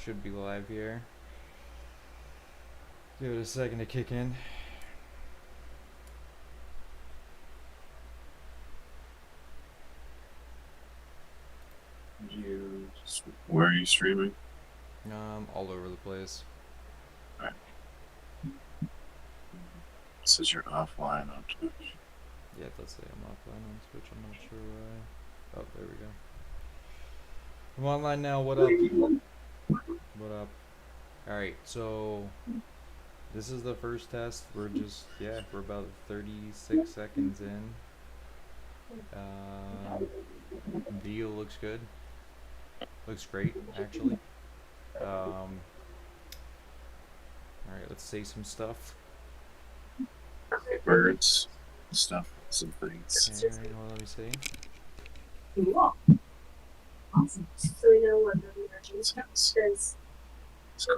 should be live here. Give it a second to kick in. Where are you streaming? All over the place. All right. It says you're offline on Twitch. Yeah, let's say I'm offline on Twitch. I'm not sure why. Oh, there we go. I'm online now. What up? What up? All right, so this is the first test. We're about 36 seconds in. Video looks good. Looks great, actually. All right, let's say some stuff. Birds, stuff, some things. Okay, all right, well, let me see. Awesome. So we know what the is. So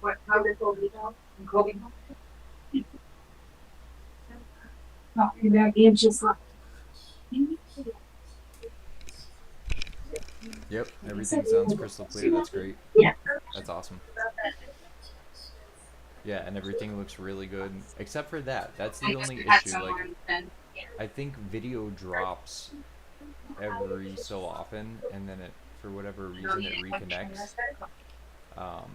What? How did Colby go? Colby. Talking about games just like. Yep, everything sounds crystal clear. That's great. Yeah. That's awesome. Yeah, and everything looks really good, except for that. That's the only issue. Like, I think video drops every so often, and then for whatever reason, it reconnects. I don't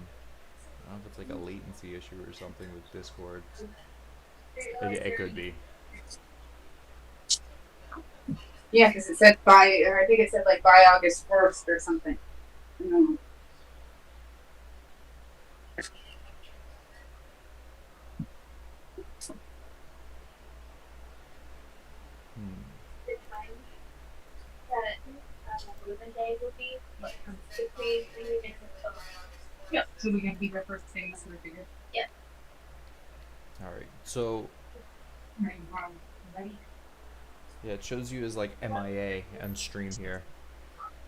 know if it's like a latency issue or something with Discord. It could be. Yeah, because it said I think it said like by August 1st or something. No. Yeah. So we're gonna be the first thing this week. Yeah. All right, so Ready? yeah, it shows you as like MIA on stream here.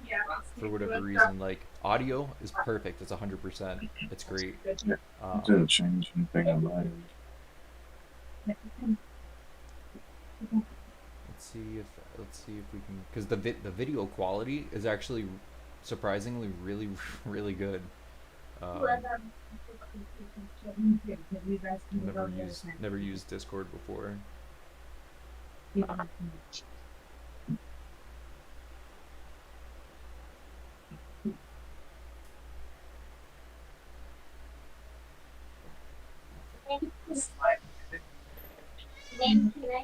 Yeah. For whatever reason, like audio is perfect. It's 100%. It's great. it didn't change anything on my end. Let's see if we can, because the video quality is actually surprisingly really good. Never used Discord before. Can I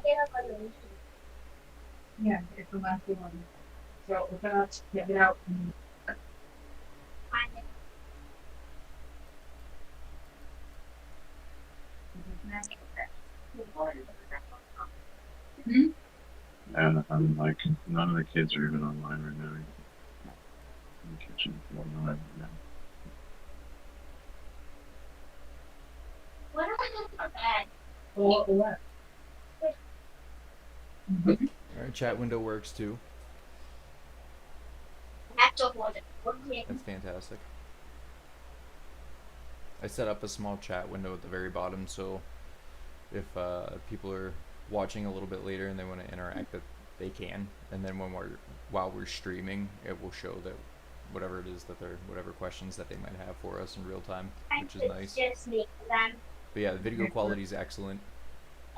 get up on the Yeah, it's the last one. So we're gonna get it out. And I'm like, none of the kids are even online right now. In the kitchen, online right now. What What? Alright, chat window works too. That's fantastic. I set up a small chat window at the very bottom, so if people are watching a little bit later and they want to interact, that they can. And then while we're streaming, it will show that whatever it is that whatever questions that they might have for us in real time, which is nice. But yeah, the video quality is excellent.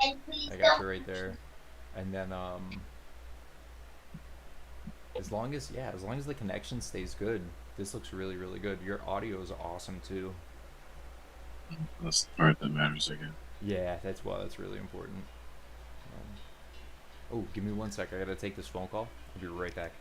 I got you right there. And then as long as the connection stays good, this looks really good. Your audio is awesome too. That's the part that matters again. Yeah, that's really important. Oh, give me 1 sec. I gotta take this phone call. I'll be right back.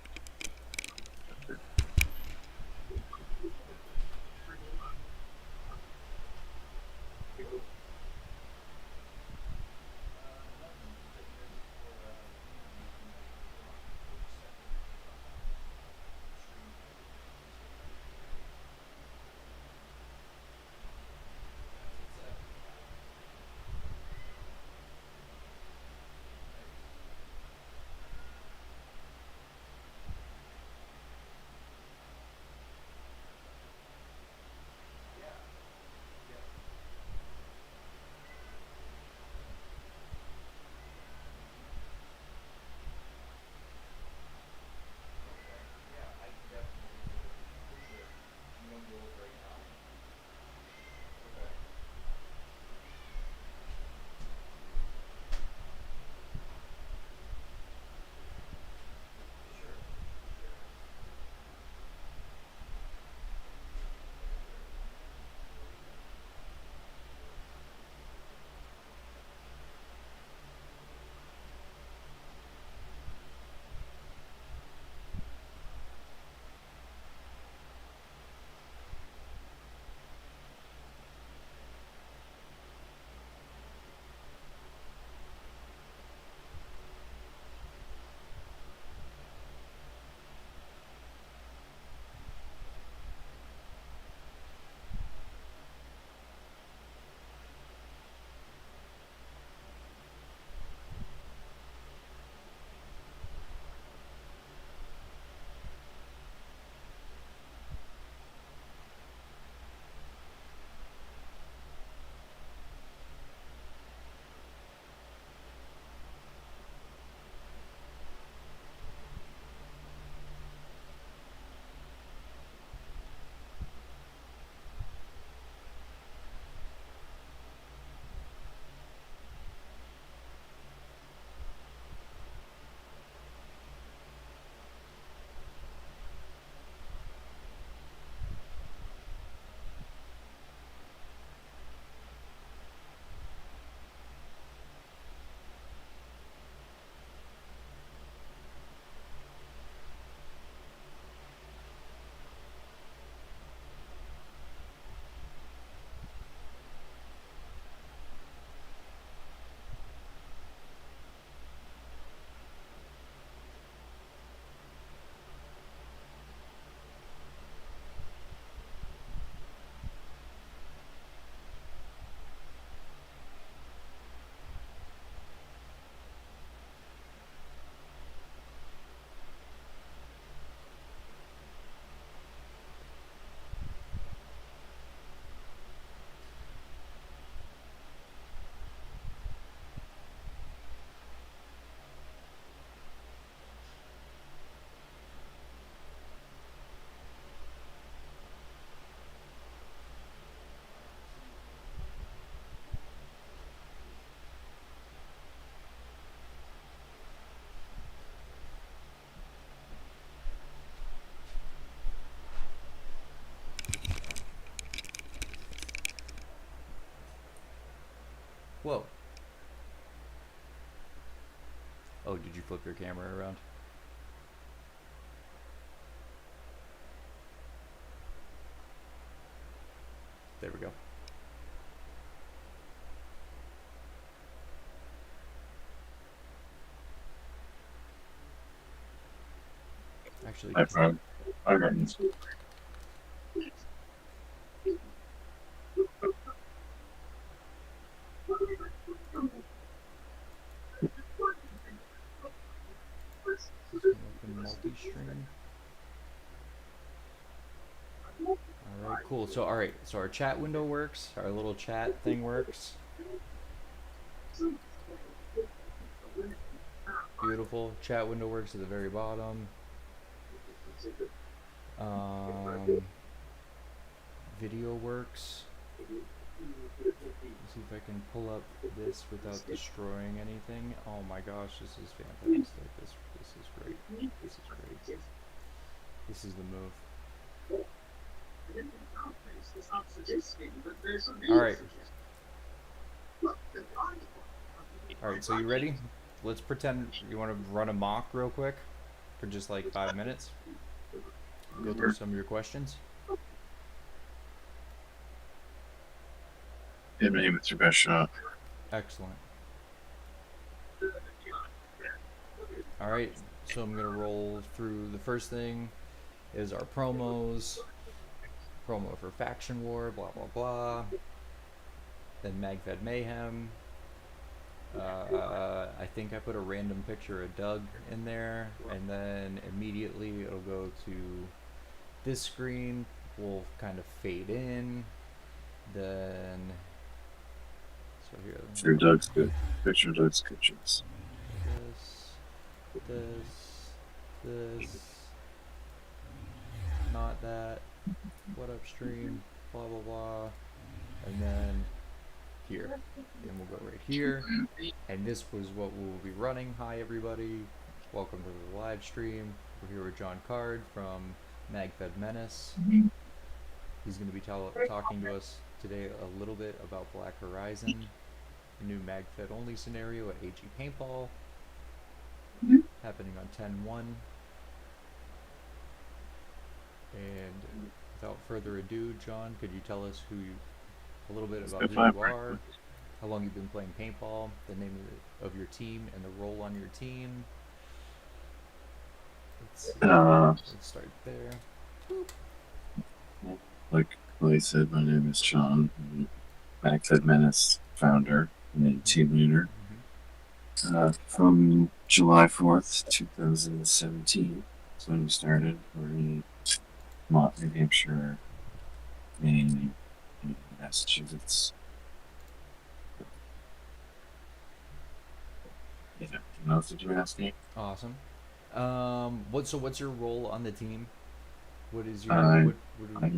Whoa. Oh, did you flip your camera around? There we go. Actually, I found. I got just gonna open multi-stream. Alright, cool. So, alright, so our chat window works, our little chat thing works. Beautiful. Chat window works at the very bottom. Video works. Let's see if I can pull up this without destroying anything. Oh my gosh, this is fantastic. This is great. This is great. This is the move. Alright. Alright, so you ready? Let's pretend you want to run a mock real quick for just like 5 minutes. Go through some of your questions. hit me with your best shot. Excellent. Alright, so I'm going to roll through. The first thing is our promos. Promo for Faction War, blah blah blah. Then MagFed Mayhem. I think I put a random picture of Doug in there, and then immediately it'll go to this screen. We'll kind of fade in. Then, so here. Sure, Doug's good. Picture of Doug's kitchens. This, not that. What upstream? Blah blah blah. And then here. Then we'll go right here. And this was what we will be running. Hi everybody. Welcome to the live stream. We're here with John Card from MagFed Menace. He's going to be talking to us today a little bit about Black Horizon, a new MagFed only scenario at AG Paintball, happening on 10/1. And without further ado, John, could you tell us a little bit about who you are, how long you've been playing paintball, the name of your team, and the role on your team? Let's start there. Like Clay said, my name is Sean. I'm MagFed Menace founder and team leader. From July 4th, 2017 is when we started. We're in Mott, New Hampshire, Maine, and Massachusetts. Yeah, what else did you ask me? Awesome. What's your role on the team? What is your I'm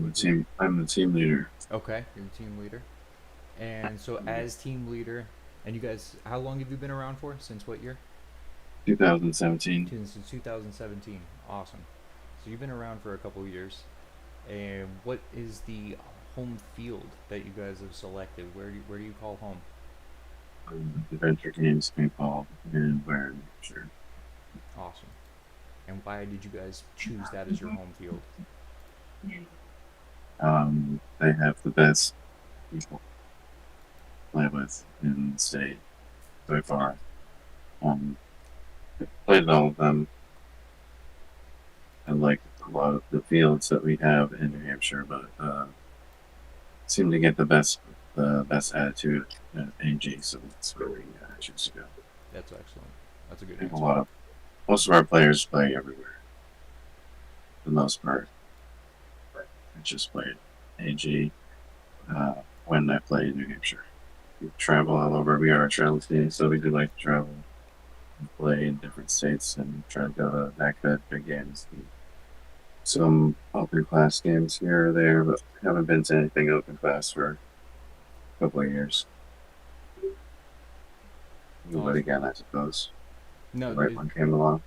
the team leader. Okay, you're the team leader. And so as team leader, and you guys, how long have you been around for? Since what year? 2017. Since 2017. Awesome. So you've been around for a couple years. And what is the home field that you guys have selected? Where do you call home? Adventure Games Paintball in Ware, New Hampshire. Awesome. And why did you guys choose that as your home field? They have the best people to play with in the state so far. Played all of them. I like a lot of the fields that we have in New Hampshire, but seem to get the best attitude at AG, so that's where we choose to go. That's excellent. That's a good I think answer. most of our players play everywhere. For the most part. I just played AG when I played New Hampshire. We travel all over. We are a travel team, so we do like to travel and play in different states and try to go to MagFed big games. Some open class games here or there, but haven't been to anything open class for a couple of years. But again, I suppose No, the right one came along.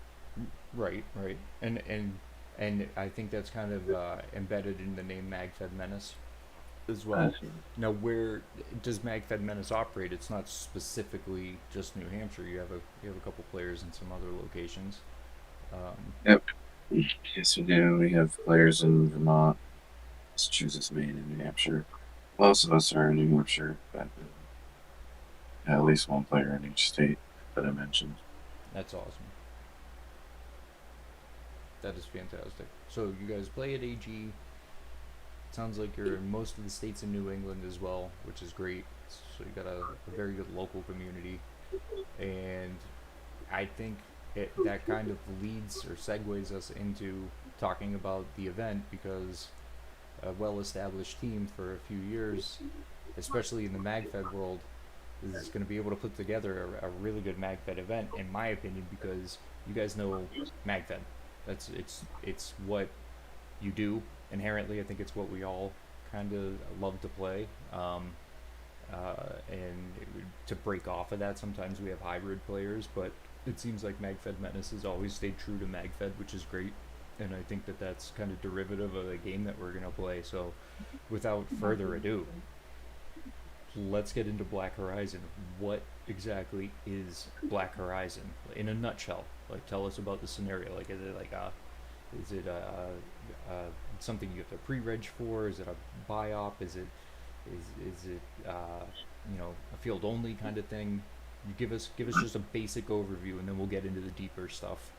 right. And I think that's kind of embedded in the name MagFed Menace. as well. Now, where does MagFed Menace operate? It's not specifically just New Hampshire. You have a couple players in some other locations. Yep. Yes, we do. We have players in Vermont, Massachusetts, Maine, and New Hampshire. Most of us are in New Hampshire, but at least one player in each state that I mentioned. That's awesome. That is fantastic. So you guys play at AG. Sounds like you're in most of the states in New England as well, which is great. So you got a very good local community, and I think that kind of leads or segues us into talking about the event because a well-established team for a few years, especially in the MagFed world, is going to be able to put together a really good MagFed event, in my opinion, because you guys know MagFed. It's what you do inherently. I think it's what we all kind of love to play. And to break off of that, sometimes we have hybrid players, but it seems like MagFed Menace has always stayed true to MagFed, which is great. And I think that that's kind of derivative of the game that we're going to play. So, without further ado, let's get into Black Horizon. What exactly is Black Horizon in a nutshell? Like, tell us about the scenario. Like, is it something you have to pre-reg for? Is it a buy-op? Is it a field only kind of thing? You give us just a basic overview, and then we'll get into the deeper stuff.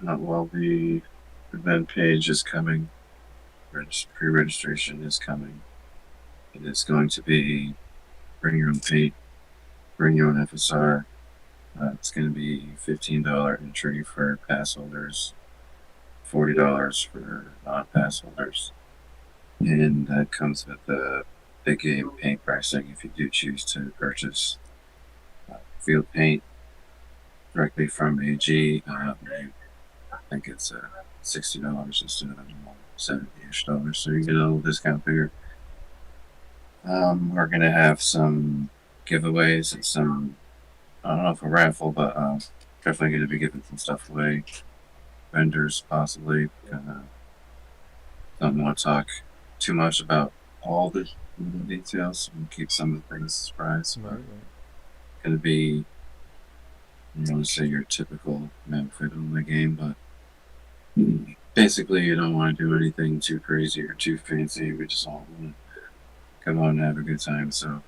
Well, the event page is coming. Pre-registration is coming. It is going to be bring your own paint, bring your own FSR. It's going to be $15 entry for pass holders, $40 for non-pass holders, and that comes with the big game paint pricing if you do choose to purchase field paint directly from AG. I think it's $60 instead of $70-ish, so you get a little discount there. We're gonna have some giveaways and some, I don't know if a raffle, but definitely gonna be giving some stuff away. Vendors possibly. Don't want to talk too much about all the details. We'll keep some of the things a surprise. Right. Gonna be, I don't want to say your typical MagFed only game, but basically you don't want to do anything too crazy or too fancy. We just all want to come on and have a good time. So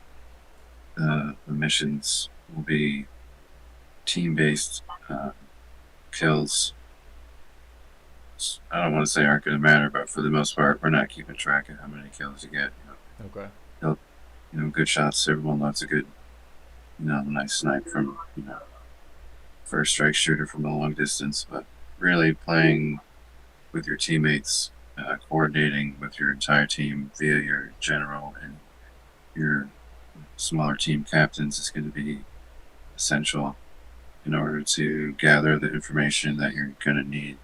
the missions will be team-based kills. I don't want to say aren't going to matter, but for the most part, we're not keeping track of how many kills you get. Okay. Good shots. Everyone loves a good, nice snipe from, first strike shooter from a long distance. But really playing with your teammates, coordinating with your entire team via your general and your smaller team captains is going to be essential in order to gather the information that you're going to need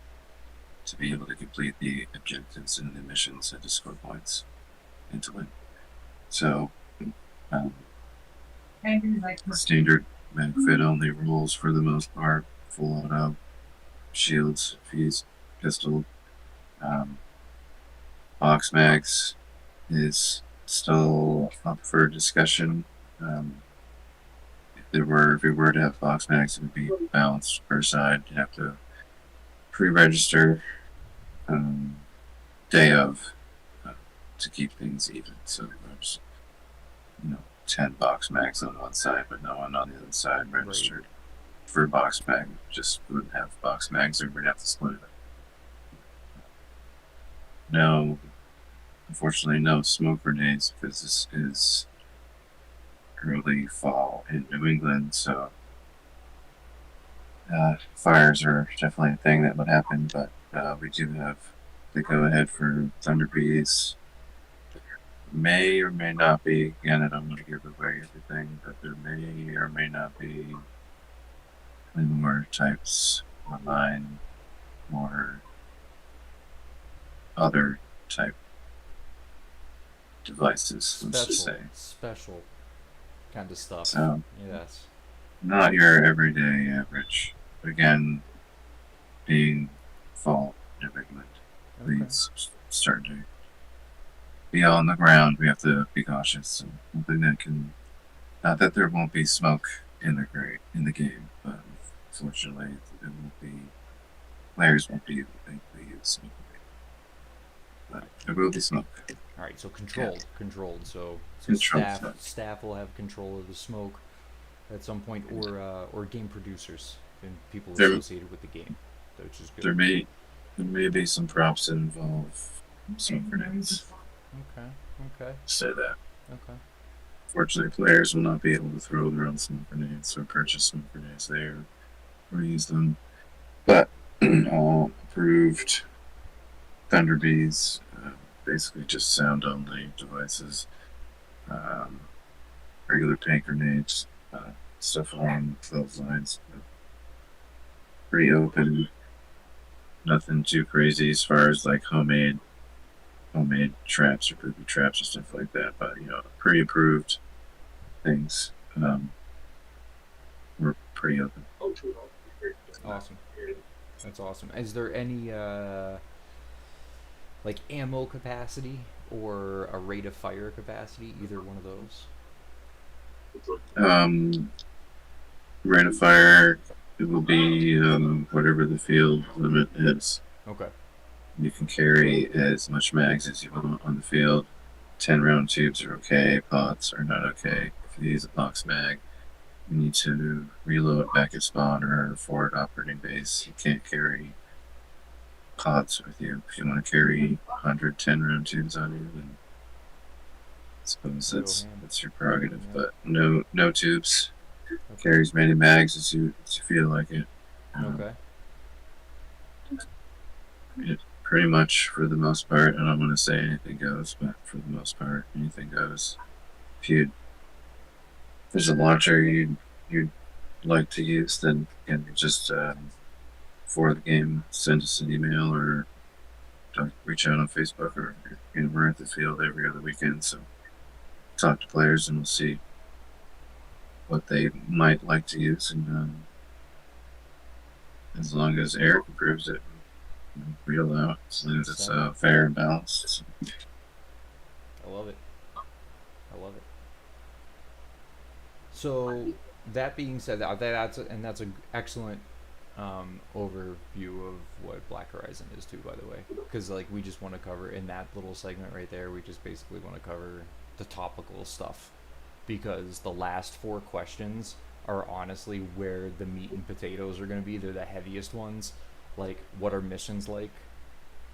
to be able to complete the objectives and the missions and to score points and to win. So, standard MagFed only rules for the most part. Full auto, shields, fuse, pistol. Box mags is still up for discussion. If we were to have box mags, it would be balanced per side. You have to pre-register day of to keep things even. So there's 10 box mags on one side, but no one on the other side registered for box mag. Just wouldn't have box mags, or we'd have to split it. No, unfortunately, no smoke grenades because this is early fall in New England, so fires are definitely a thing that would happen, but we do have the go-ahead for Thunder Bees. May or may not be, again, I don't want to give away everything, but there may or may not be more types online, more other type devices, let's just say. Special kind of stuff. So, yes. Not your everyday average. Again, being fall New England leads start date. be on the ground. We have to be cautious. And hoping that can, not that there won't be smoke in the game, but unfortunately, it won't be. Players won't be able to use smoke. But there will be smoke. All right, so controlled. So Controlled. staff will have control of the smoke at some point, or game producers and people There- associated with the game, which is good. There may be some props that involve smoke grenades. Okay. Say that. Okay. Fortunately, players will not be able to throw their own smoke grenades or purchase smoke grenades there or use them. But all approved Thunderbees, basically just sound only devices, regular paint grenades, stuff along those lines. Pretty open, nothing too crazy as far as like homemade traps or booby traps and stuff like that. But pretty approved things. We're pretty open. Awesome. That's awesome. Is there any like ammo capacity or a rate of fire capacity? Either one of those. Rate of fire, it will be whatever the field limit is. Okay. You can carry as much mags as you want on the field. 10-round tubes are okay. Pods are not okay. If you use a box mag, you need to reload back at spawn or forward operating base. You can't carry pods with you. If you want to carry 100 10-round tubes on you, then I suppose that's your prerogative. But no tubes. Carry as many mags as you feel like it. Okay. Pretty much for the most part. I don't want to say anything goes, but for the most part, anything goes. If there's a launcher you'd like to use, then you can just for the game send us an email or reach out on Facebook, or we're at the field every other weekend, so talk to players and we'll see what they might like to use, and as long as Eric approves it, we allow it, as long as it's fair and balanced. I love it. So that being said, that's an excellent overview of what Black Horizon is too, by the way, because like we just want to cover in that little segment right there, we just basically want to cover the topical stuff, because the last 4 questions are honestly where the meat and potatoes are going to be. They're the heaviest ones, like what are missions like,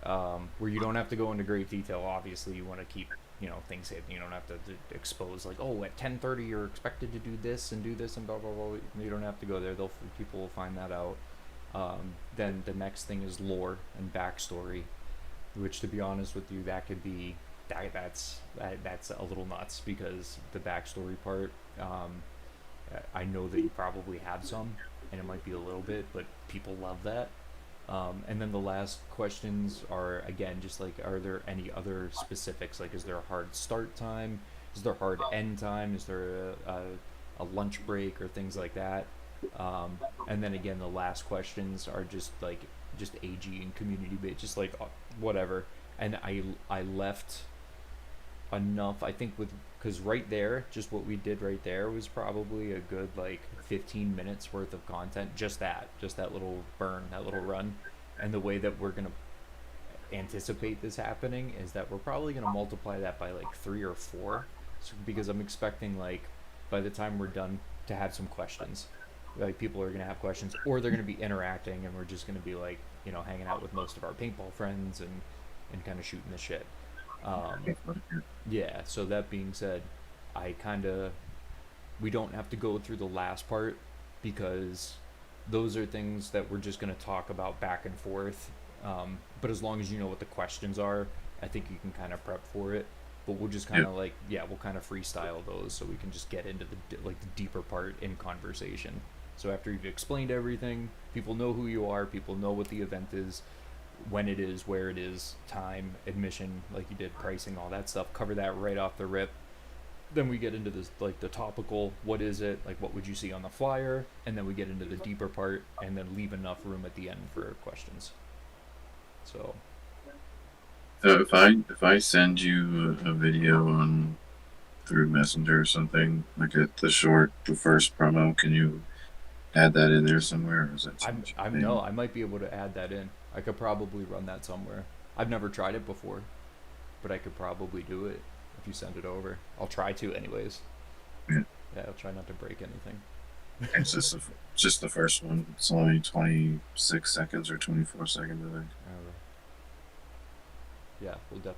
where you don't have to go into great detail. Obviously you want to keep things hidden. You don't have to expose like, oh, at 10:30 you're expected to do this and blah blah blah. You don't have to go there. People will find that out. Then the next thing is lore and backstory, which, to be honest with you, that could be that's a little nuts, because the backstory part, I know that you probably have some, and it might be a little bit, but people love that. And then the last questions are, again, just like, are there any other specifics? Like, is there a hard start time? Is there a hard end time? Is there a lunch break or things like that? And then again, the last questions are just AG and community based, just like whatever. And I left enough, I think, because right there, just what we did right there was probably a good 15 minutes worth of content. Just that little burn, that little run. And the way that we're gonna anticipate this happening is that we're probably gonna multiply that by 3 or 4, because I'm expecting by the time we're done to have some questions. People are gonna have questions, or they're gonna be interacting, and we're just gonna be hanging out with most of our paintball friends and kind of shooting the shit. Yeah, so that being said, we don't have to go through the last part, because those are things that we're just going to talk about back and forth. But as long as you know what the questions are, I think you can kind of prep for it. But we'll just kind of we'll kind of freestyle those, so we can just get into the deeper part in conversation. So after you've explained everything, people know who you are, people know what the event is, when it is, where it is, time, admission, like you did, pricing, all that stuff. Cover that right off the rip. Then we get into this, the topical, what is it, what would you see on the flyer, and then we get into the deeper part, and then leave enough room at the end for questions. So So if I send you a video on through Messenger or something, like the first promo, can you add that in there somewhere, or is that too much of a pain? No, I might be able to add that in. I could probably run that somewhere. I've never tried it before, but I could probably do it if you send it over. I'll try to, anyways. Yeah. Yeah, I'll try not to break anything. It's just the first one. It's only 26 seconds or 24 seconds, I think. Yeah, we'll definitely